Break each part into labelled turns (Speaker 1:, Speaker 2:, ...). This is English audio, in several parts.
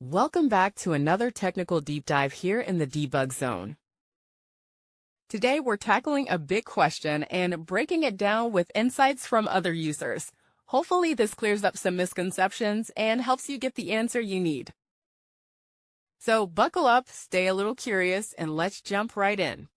Speaker 1: Welcome back to another technical deep dive here in the Debug Zone. Today we're tackling a big question and breaking it down with insights from other users. Hopefully this clears up some misconceptions and helps you get the answer you need. So buckle up, stay a little curious, and let's jump right in.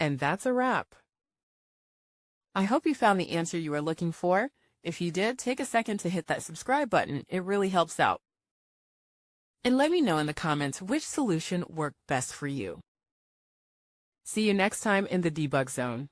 Speaker 1: And that's a wrap. I hope you found the answer you were looking for. If you did, take a second to hit that subscribe button. It really helps out. And let me know in the comments which solution worked best for you. See you next time in the Debug Zone.